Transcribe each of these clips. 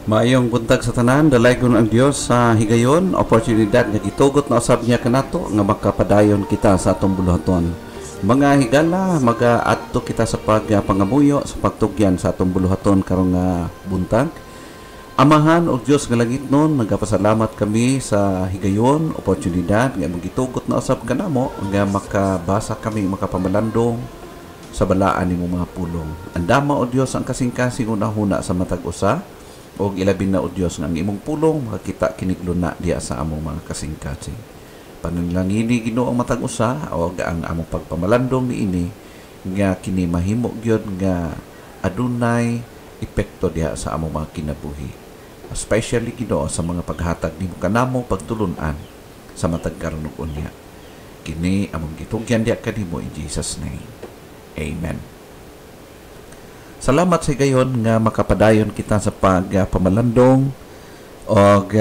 Maayong buntag sa tanan, dalaygon ang Dios sa higayon, oportunidad nga gitugot na usab niya kanato nga makapadayon kita sa atong buluhaton. Mga higala, mag-adto kita sa pagpangamuyo sa pagtugyan sa atong buluhaton karong buntag. Amahan og Dios nga langit nun, nagapasalamat kami sa higayon, oportunidad nga magitugot na usab kanamo nga makabasa kami, makapamalandong sa balaan nimo mga pulong. Andama o Dios ang kasing-kasing unahuna sa matag usa. O ilabin na o Diyos nga ang imong pulong makakita kinigluna diya sa among mga kasing-kasing. Pananglangini Ginoo ang matag usa o ang among pagpamalandong niini nga kini mahimo gyud nga adunay epekto diha sa among mga kinabuhi. Especially Ginoo sa mga paghatag nimo kanamo pagtulunan sa matag karon ug unya. Kini among gitugyan diha kanimo in Jesus name. Amen. Salamat sa gayon nga makapadayon kita sa pagpamalandong og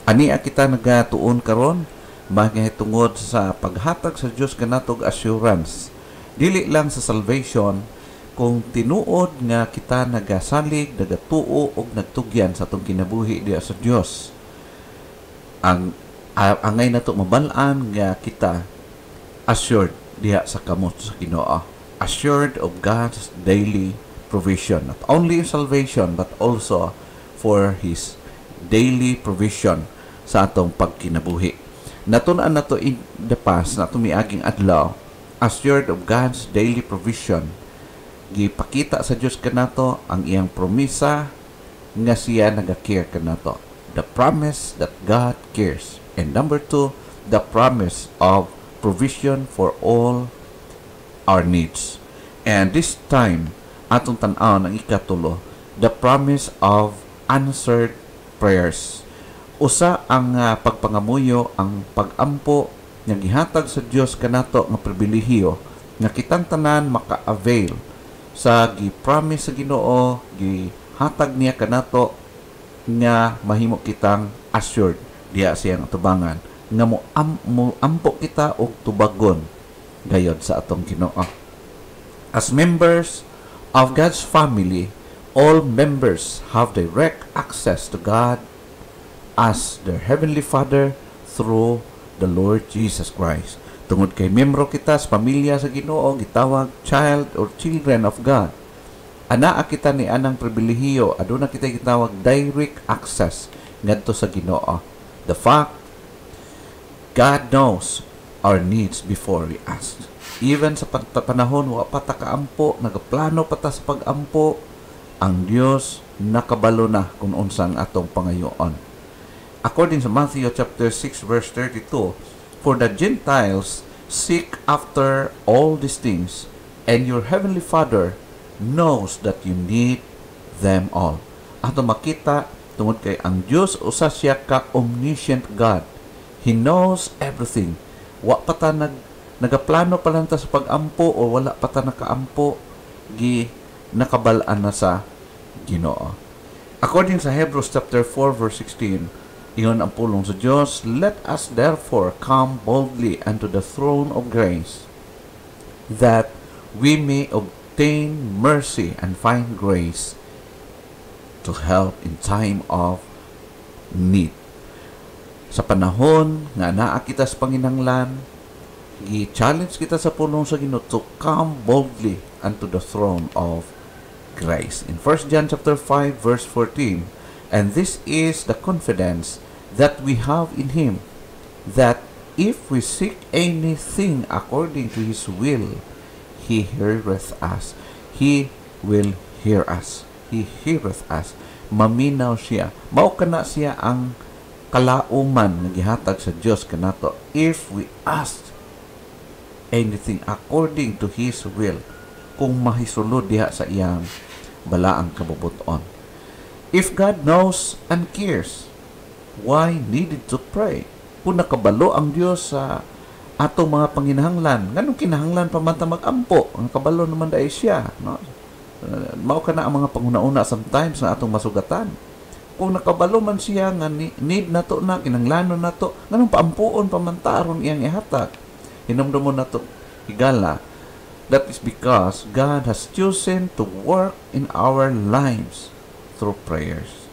ania kita nagatuon karon mahitungod sa paghatag sa Dios kanatog assurance dili lang sa salvation kung tinuod nga kita nagasalig, nagatuo og nagtugyan sa atong kinabuhi diha sa Dios. Angay nato mabalaan nga kita assured diha sa kamot sa Ginoo. Assured of God's daily provision, not only in salvation but also for His daily provision sa atong pagkinabuhi. Natun-an nato in the past, nato miaging adlaw, assured of God's daily provision. Gipakita sa Dios kanato ang iyang promisa nga siya naga-care kanato. The promise that God cares. And number 2, the promise of provision for all our needs. And this time, atong tan-aw ng ikatulo, the promise of answered prayers. Usa ang pagpangamuyo, ang pagampo nga gihatag sa Dios kanato nga pribilehiyo nga kitang tanan maka-avail sa gi-promise sa Ginoo, gihatag niya kanato nga mahimo kitang assured diya siyang tubangan nga mo ampo kita og tubagon gayod sa atong Ginoo. As members of God's family, all members have direct access to God as their Heavenly Father through the Lord Jesus Christ. Tungod kay membro kita sa pamilya sa Ginoo, gitawag child or children of God. Anaa kita ni anang pribilehiyo, aduna kita gitawag direct access ngadto sa Ginoo. The fact God knows our needs before we ask. Even sa panahon wa pa ta kaampo, nagaplano pa ta sa pagampo, ang Dios nakabalo na kung unsang atong pangayoon. According to Matthew chapter 6 verse 32, for the Gentiles seek after all these things, and your heavenly Father knows that you need them all. Ato makita tungod kay ang Dios usa siya ka omniscient God. He knows everything. Wa pa ta nagaplano pa lang ta sa pagampo o wala pa ta nakaampo, nakabalaan na sa Ginoo. According sa Hebrews chapter 4 verse 16, iyon ang pulong sa Dios, let us therefore come boldly unto the throne of grace, that we may obtain mercy and find grace to help in time of need. Sa panahon nga naa kita sa panginahanglan, i-challenge kita sa pulong sa Ginoo to come boldly unto the throne of grace. In 1 John chapter 5 verse 14, and this is the confidence that we have in Him, that if we seek anything according to His will, He heareth us. He will hear us. He heareth us. Maminaw siya. Mao kana siya ang kalauman nga gihatag sa Dios kanato. If we ask anything according to His will, kung mahisulod diha sa iyang balaang kabubuton. If God knows and cares, why needed to pray? Kung nakabalo ang Dios sa atong mga panginahanglan, nganong kinahanglan pa man ta mag-ampo? Ang kabalo naman dahil siya, no? Mao kana ang mga panguna-una sometimes na atong masugatan. Kung nakabalo man siya nga need nato na, kinahanglanon nato, nganong paampuon pamantaron iyang ihatag? Hinumdumon na ito, higala, that is because God has chosen to work in our lives through prayers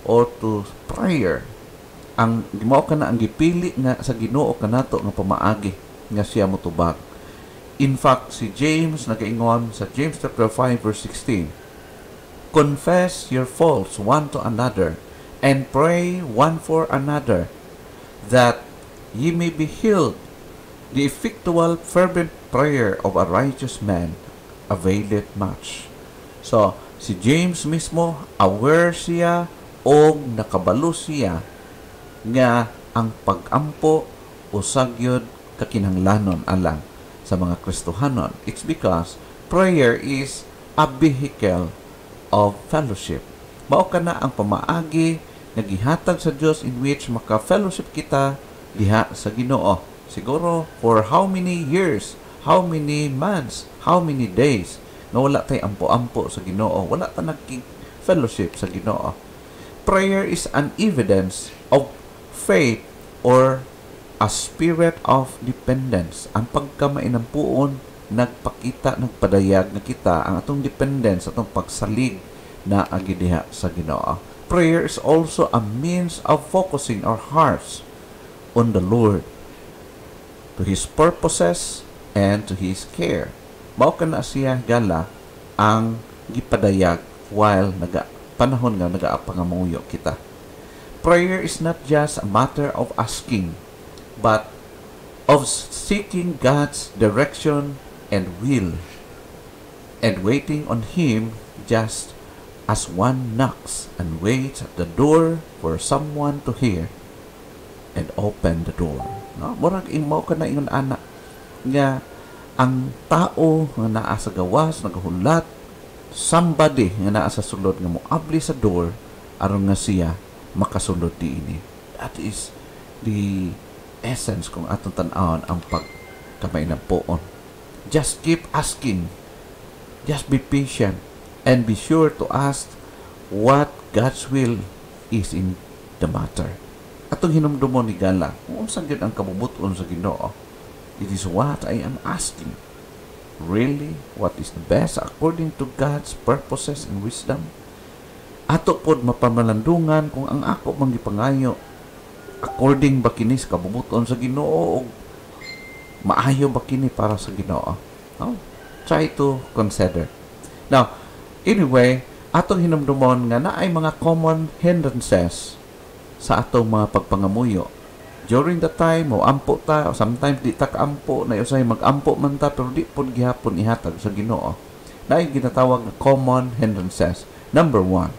or to prayer. Ang mao kana ang gipili nga sa Ginoo kanato nga pamaagi nga siya motubag. In fact, si James nagaingon sa James chapter 5 verse 16, confess your faults one to another and pray one for another that ye may be healed. The effectual fervent prayer of a righteous man availeth much. So, si James mismo, aware siya o nakabalo siya nga ang pag-ampo o sagyod kakinahanglanon alang sa mga Kristohanon. It's because prayer is a vehicle of fellowship. Mao ka na ang pamaagi na gihatag sa Dios in which maka-fellowship kita diha sa Ginoo. Siguro for how many years, how many months, how many days na wala tay ampo-ampo sa Ginoo, wala ta nagki-fellowship sa Ginoo. Prayer is an evidence of faith or a spirit of dependence. Ang pagkamainampuon nagpakita, nagpadayag na kita ang atong dependence, atong pagsalig na agidiha sa Ginoo. Prayer is also a means of focusing our hearts on the Lord, to His purposes and to His care. Mao kana siya gala ang gipadayag while panahon nga nagaapangamuyo kita. Prayer is not just a matter of asking, but of seeking God's direction and will, and waiting on Him just as one knocks and waits at the door for someone to hear and open the door. No? Murag mao kana ingon ana nga ang tao nga naa sa gawas nagahulat, somebody nga naa sa sulod nga moabli sa door aron nga siya makasulod diini. That is the essence kung atong tan-awon ang pagkamainampuon. Just keep asking. Just be patient and be sure to ask what God's will is in the matter. Atong hinumdumon ni gala, kung unsa gyud ang kabubuton sa Ginoo, it is what I am asking. Really, what is the best according to God's purposes and wisdom? Ato pod mapamalandungan kung ang ako mang gipangayo according ba kini sa kabubuton sa Ginoo o maayo ba kini para sa Ginoo? No? Try to consider. Now, anyway, atong hinumdumon nga naay mga common hindrances sa atong mga pagpangamuyo. During the time, o ampo ta, o sometimes di ta kaampo, na usay mag-ampo man ta, pero di pod gihapon ihatag sa Ginoo. Naay ginatawag na common hindrances. Number 1,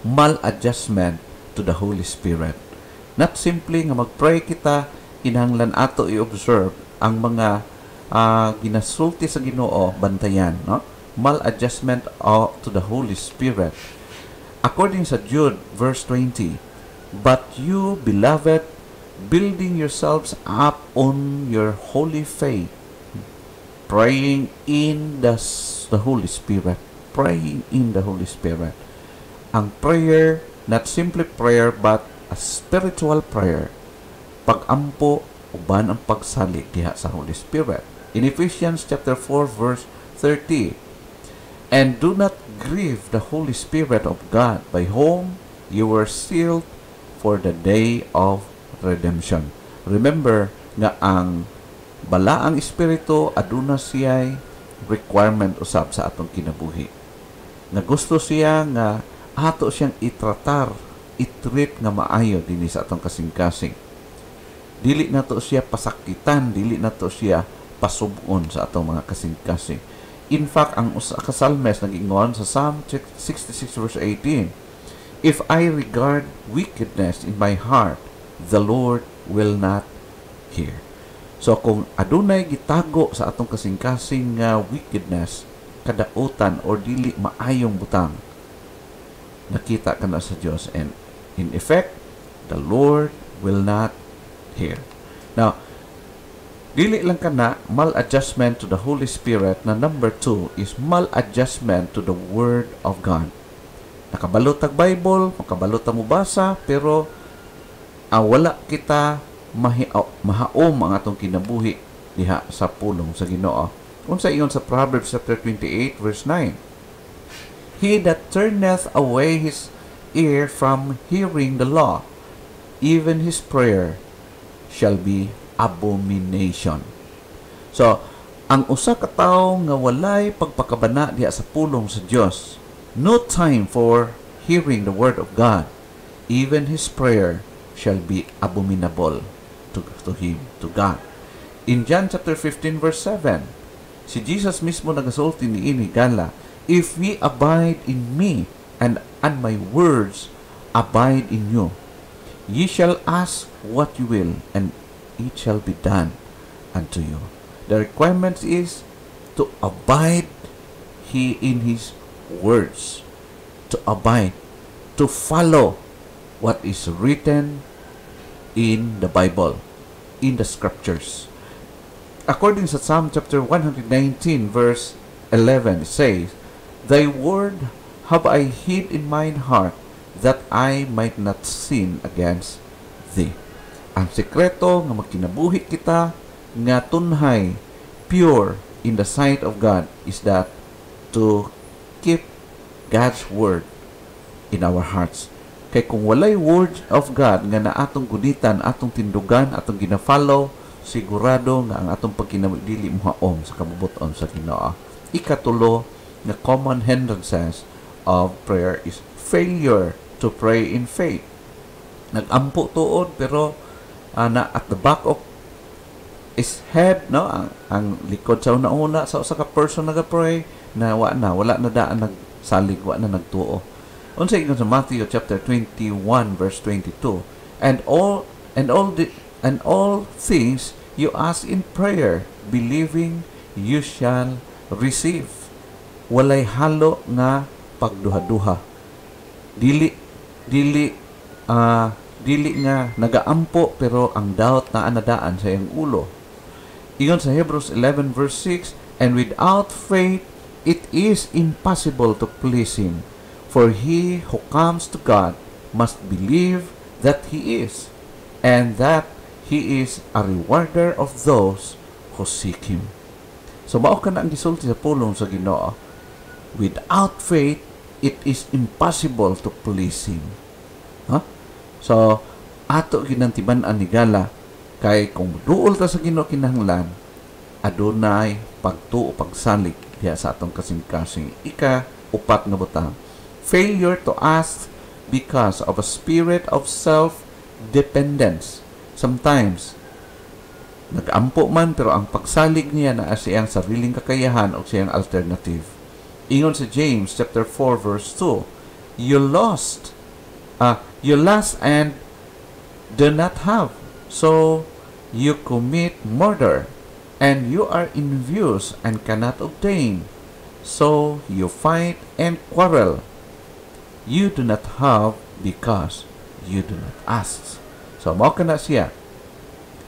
maladjustment to the Holy Spirit. Not simply nga mag-pray kita, kinahanglan ato i-observe ang mga ginasulti sa Ginoo, bantayan, no? Maladjustment to the Holy Spirit. According sa Jude, verse 20, but you, beloved, building yourselves up on your holy faith, praying in the Holy Spirit. Praying in the Holy Spirit. Ang prayer, not simply prayer, but a spiritual prayer. Pag-ampo, uban ang pagsalig diha sa Holy Spirit. In Ephesians chapter 4, verse 30, and do not grieve the Holy Spirit of God, by whom you were sealed for the day of redemption. Remember nga ang balaang espiritu aduna siya'y requirement usab sa atong kinabuhi. Nga gusto siya nga ato siyang itratar, itreat nga maayo dinhi sa atong kasing-kasing. Dili nato siya pasakitan, dili nato siya pasubon sa atong mga kasing-kasing. In fact, ang usa ka Psalmist nag-ingon sa Psalm 66 verse 18, if I regard wickedness in my heart, the Lord will not hear. So, kung adunay gitago sa atong kasing-kasing wickedness, kadautan or dili maayong butang, nakita ka na sa Diyos. And in effect, the Lord will not hear. Now, dili lang ka na maladjustment to the Holy Spirit, na number 2 is maladjustment to the Word of God. Nakabalot ang Bible, makabalot mo basa, pero wala kita mahaom ang atong kinabuhi diha sa pulong sa Ginoo. Unsa ingon sa Proverbs chapter 28 verse 9, He that turneth away his ear from hearing the law, even his prayer shall be abomination. So, ang usa ka tawo nga walay pagpakabana diha sa pulong sa Dios, no time for hearing the word of God, even his prayer shall be abominable to him, to God. In John chapter 15 verse 7, si Jesus mismo nagasulti niini gala, if we abide in me and my words abide in you, ye shall ask what you will, and it shall be done unto you. The requirement is to abide in his words, to abide, to follow what is written in the Bible, in the scriptures. According to Psalm chapter 119 verse 11, it says, Thy word have I hid in mine heart, that I might not sin against thee. Ang sekreto nga magkinabuhi kita nga tunhay, pure in the sight of God, is that to keep God's word in our hearts. Kay kung walay word of God nga na atong guditan, atong tindugan, atong gina-follow, sigurado nga ang atong pagkinadili muhaom sa kabubuton sa Ginoo. Ikatulo, the common hindrances of prayer is failure to pray in faith. Nagampo tuod pero na at the back of his head, no, ang likod sa una sa usa ka person naga-pray na wala na daan nagsalig, wala na nagtuo. Unsa ingon sa Matthew chapter 21 verse 22, and all things you ask in prayer, believing you shall receive. Walay halo nga pagduha-duha. Dili nga nagaampo pero ang doubt na anadaan sa iyang ulo. Ingon sa Hebrews 11 verse 6, and without faith it is impossible to please him, for he who comes to God must believe that he is, and that he is a rewarder of those who seek him. So mao ka na ang gisulti sa pulong sa Ginoo. Without faith it is impossible to please him. So ato ginantiban-an ni gala, kay kung duol ta sa Ginoo kinahanglan, adunay pagtuo pagsalig diha sa atong kasing-kasing. Ika-upat nga butang, failure to ask because of a spirit of self-dependence. Sometimes nag-ampo man pero ang pagsalig niya na siyang sariling kakayahan o siyang alternative. Ingon sa James chapter 4 verse 2, you lust and do not have, so you commit murder, and you are envious and cannot obtain, so you fight and quarrel. You do not have because you do not ask. So mao kana siya,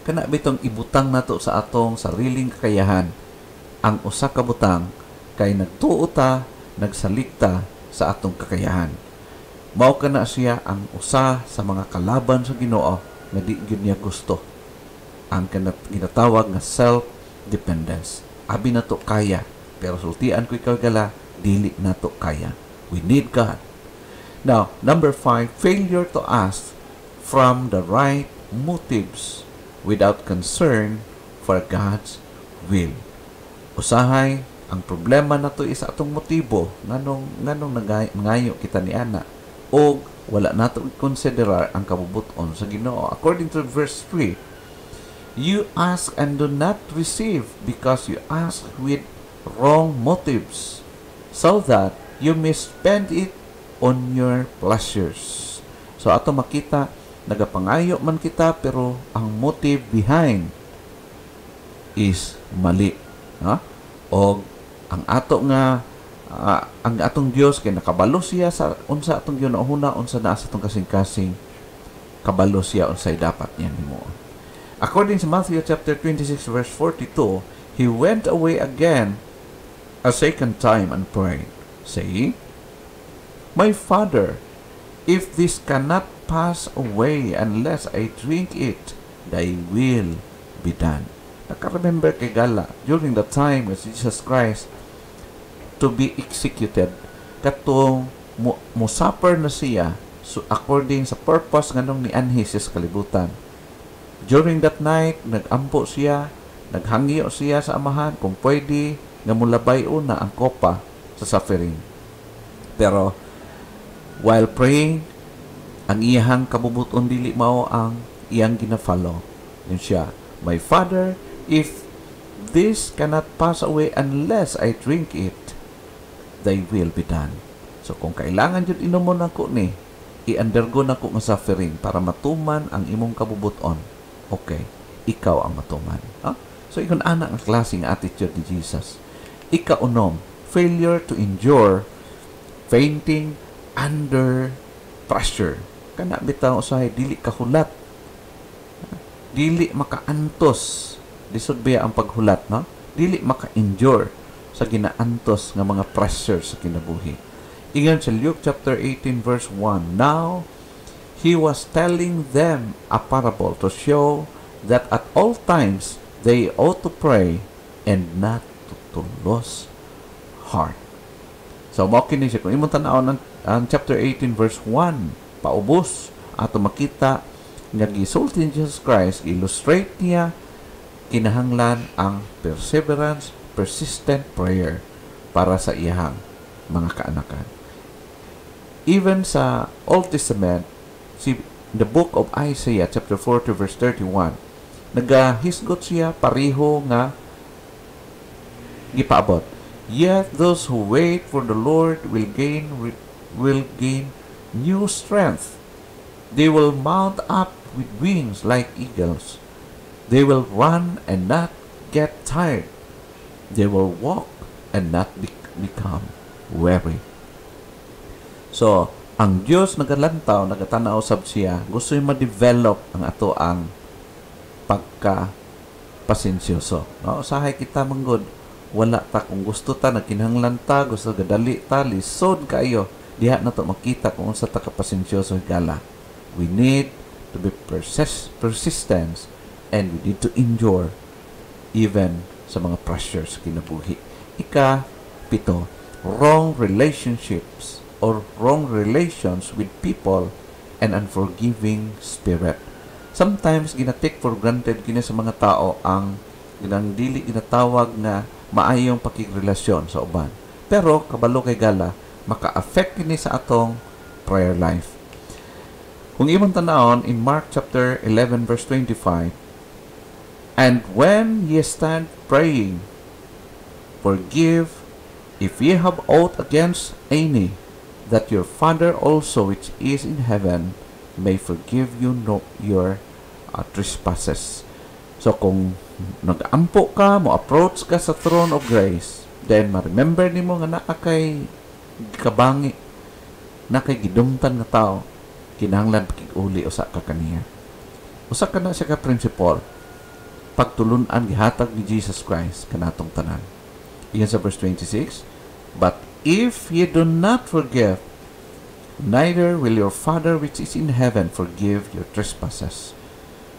kana bitong ibutang nato sa atong sariling kakayahan. Ang usa ka butang kay nagtuo ta, nagsaligta sa atong kakayahan. Mao kana siya ang usa sa mga kalaban sa Ginoo nga di gyud niya gusto. Ang ginatawag nga self-dependence. Abi na to kaya, pero sultian ko ikaw gala, dili na to kaya. We need God. Now, number 5, failure to ask from the right motives without concern for God's will. Usahay, ang problema na to is atong motibo, nganong nangayo kita ni ana, o wala nato konsiderar ang kabubuton sa Ginoo. According to verse 3, you ask and do not receive because you ask with wrong motives, so that you may spend it on your pleasures. So ato makita, nagapangayo man kita pero ang motive behind is mali. O ang ato nga ang atong Dios kay nakabalo siya sa unsa atong ginahuna, unsa naa sa atong kasing-kasing, kabalo siya unsay dapat niya himuon. According to Matthew chapter 26 verse 42, he went away again a second time and prayed, saying, My Father, if this cannot pass away unless I drink it, thy will be done. Naka-remember kay gala, during the time of Jesus Christ to be executed, katong mo suffer na siya so according sa purpose nganong ni anhi siya sa kalibutan. During that night, nagampo siya, naghangyo siya sa amahan kung pwede nga mulabay una ang kopa sa suffering. Pero while praying, ang iyang kabubuton dili mao ang iyang gina-follow. Yun siya, "My Father, if this cannot pass away unless I drink it, thy will be done." So kung kailangan jud inumon ako ni, i-undergo nako nga suffering para matuman ang imong kabubuton. Okay, ikaw ang matuman. So ikon ana ang klaseng attitude ni Jesus. Ikaunom, failure to endure, fainting under pressure. Kana bitaw usahay dili kahulat. Dili makaantos. Lisod biya ang paghulat, no? Dili maka-endure sa ginaantos nga mga pressure sa kinabuhi. Ingon sa Luke chapter 18 verse 1, "Now he was telling them a parable to show that at all times they ought to pray and not to lose heart." So, mao kini siya. Kung imong tan-awon ang chapter 18 verse 1, paubos, ato makita nga gisulti ni Jesus Christ, illustrate niya kinahanglan ang perseverance, persistent prayer para sa iyang mga kaanakan. Even sa Old Testament, the book of Isaiah chapter 40 verse 31, nagahisgot siya pareho nga gipaabot. "Yet those who wait for the Lord will gain new strength. They will mount up with wings like eagles. They will run and not get tired. They will walk and not become weary." So, ang Diyos nagalantaw, nagatanaw sab siya, gusto yung ma-develop ang ato ang pagka-pasensyoso. No? Usahay kita manggod, wala ta kung gusto ta, nagkinahanglan ta, gusto gadali ta, lisod kayo, diha na to makita kung unsa ta kapasensyoso higala. We need to be persistent and we need to endure even sa mga pressures kinabuhi. Ika-pito, wrong relationships or wrong relations with people and unforgiving spirit. Sometimes gina-take for granted kini sa mga tao ang dili ginatawag na maayong pakigrelasyon sa uban. Pero kabalo kay gala, maka-affect kini sa atong prayer life. Kung imong tanawon in Mark chapter 11 verse 25, "And when ye stand praying, forgive if ye have aught against any, that your Father also which is in heaven may forgive you your trespasses." So kung nag-ampo ka, mo approach ka sa throne of grace, then ma-remember nimo nga naa kay kabangi, na kay gidumtan nga tao, kinahanglan pakig-uli usa ka kaniya. Usa ka na siya ka principle, pagtulunan gihatag ni Jesus Christ kanatong tanan. Iyan sa verse 26, "But if ye do not forgive, neither will your Father which is in heaven forgive your trespasses."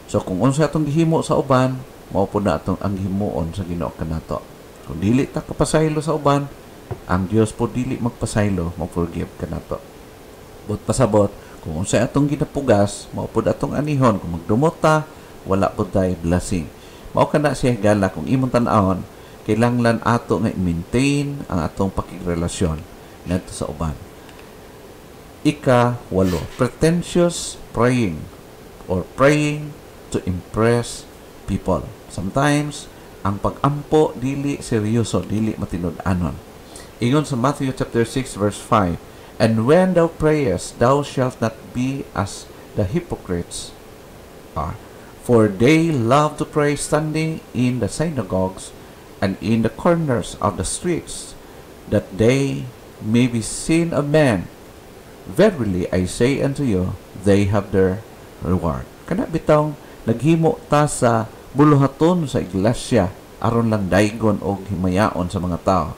So kung unsa atong gihimo sa uban, mao po na atong ang himuon sa Ginoo kanato. Kung dili ta kapasaylo sa uban, ang Dios po dili magpasaylo, mag-forgive kanato. But pasabot, kung unsa atong ginapugas, mao po atong anihon. Kung magdumot ta, wala po tayo blessing. Mao kana siya higala kung imong tan-awon, kailangan ato nga i-maintain ang atong pakigrelasyon ngadto sa uban. Ika-8, pretentious praying or praying to impress people. Sometimes, ang pag-ampo dili seryoso, dili matinud-anon. Ingon sa Matthew chapter 6 verse 5, "And when thou prayest, thou shalt not be as the hypocrites are, for they love to pray standing in the synagogues and in the corners of the streets, that they may be seen of men. Verily I say unto you, they have their reward." Kana bitong naghimo ta sa buluhaton sa iglesia aron lang daygon og himayaon sa mga tao.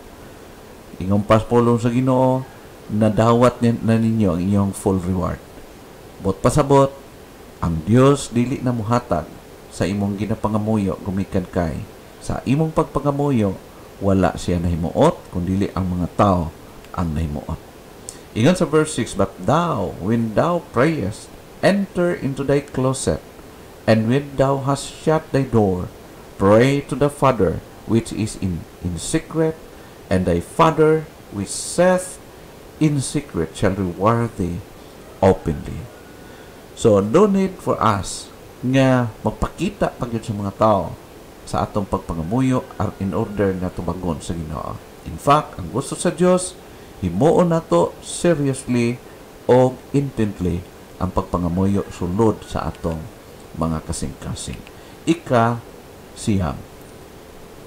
Ingong paspolong sa Ginoo, nadawat na ninyo ang inyong full reward. Bot pasabot, ang Dios dili na muhatag sa imong ginapangamuyo gumikan kay sa imong pagpangamuyo, wala siya nahimuot, kundili ang mga tao ang nahimuot. Ingon sa verse 6, "But thou, when thou prayest, enter into thy closet, and when thou hast shut thy door, pray to the Father which is in secret, and thy Father which saith in secret shall reward thee openly." So, no need for us nga magpakita pag sa mga tao sa atong pagpangamuyo in order na tubangon sa Ginoo. In fact, ang gusto sa Dios, himuon nato seriously o intently ang pagpangamuyo sulod sa atong mga kasing-kasing. Siyam,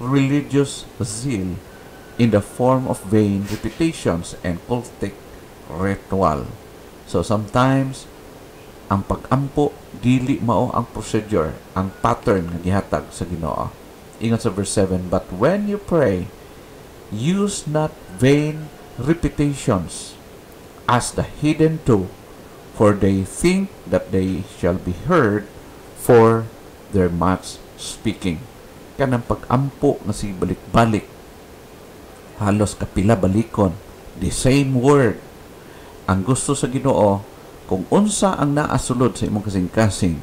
religious zeal in the form of vain repetitions and cultic ritual. So sometimes ang pag-ampo dili mao ang procedure, ang pattern nga gihatag sa Ginoo. Ingon sa verse 7, "But when you pray, use not vain repetitions as the heathen do, for they think that they shall be heard for their much speaking." Kanang pag-ampo nga si balik-balik, halos kapila balikon, the same word. Ang gusto sa Ginoo, kung unsa ang naasulod sa imong kasing-kasing,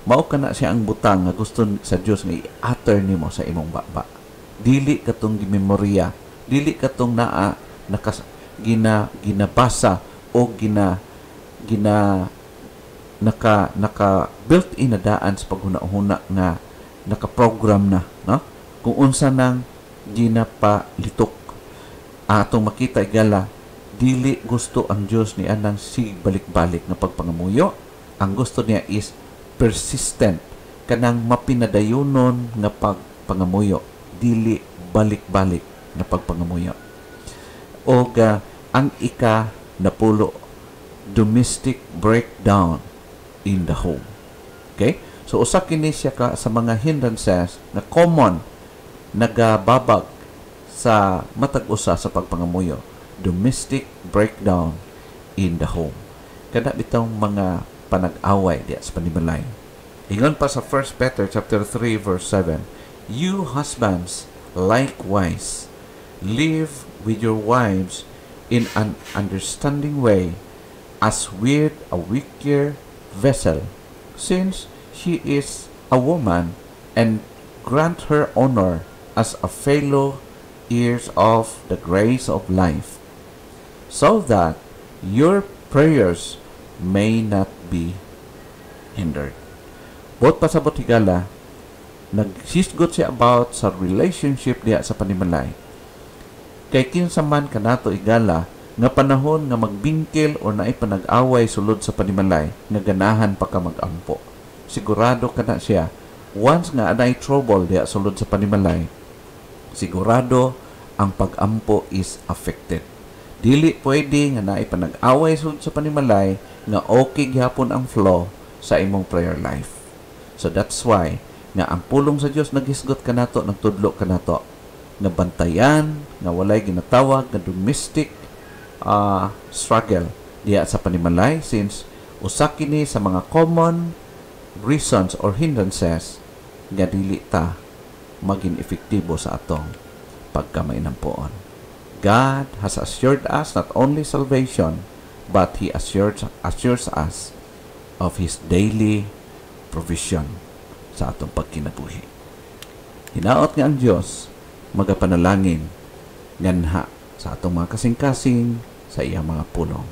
mao kana siya ang butang nga gusto sa Dios nga i-utter nimo sa imong baba. Dili katong gimemorya, dili katong ginabasa o naka built-in na daan sa paghuna-huna nga naka-program na, no? Kung unsa nang ginapalitok. Atong makita igala, dili gusto ang Dios ni anang si balik-balik na pagpangamuyo. Ang gusto niya is persistent, kanang mapinadayonon nga pagpangamuyo, dili balik-balik na pagpangamuyo. O ang napulo, domestic breakdown in the home. Okay? So usa kini siya ka sa mga hindrances na common nagababag sa matag usa sa pagpangamuyo. Domestic breakdown in the home. Kada bitong mga panag-away diya sa panimalay. Ingon pa sa 1 Peter chapter 3 verse 7, "You husbands likewise live with your wives in an understanding way, as with a weaker vessel, since she is a woman, and grant her honor as a fellow heirs of the grace of life, so that your prayers may not be hindered." Bot pasabot higala, nagsisgot siya about sa relationship diya sa panimalay. Kay kinsa man kanato igala nga panahon nga magbingkil o naay panag-away sulod sa panimalay nga ganahan pa ka mag-ampo. Sigurado kana siya, once nga anay trouble diya sulod sa panimalay, sigurado ang pag-ampo is affected. Dili pwede nga naay panag-away sulod sa panimalay nga okay gyapon ang flow sa imong prayer life. So that's why nga ang pulong sa Dios naghisgot kanato, nagtudlo kanato nga bantayan nga walay ginatawag nga domestic struggle diya sa panimalay, since usa kini sa mga common reasons or hindrances nga dili ta maging efektibo sa atong pagkamainampuon. God has assured us not only salvation, but He assures us of His daily provision sa atong pagkinabuhi. Hinaot nga ang Dios magapanalangin nganha sa atong mga kasing-kasing sa iyang mga pulong.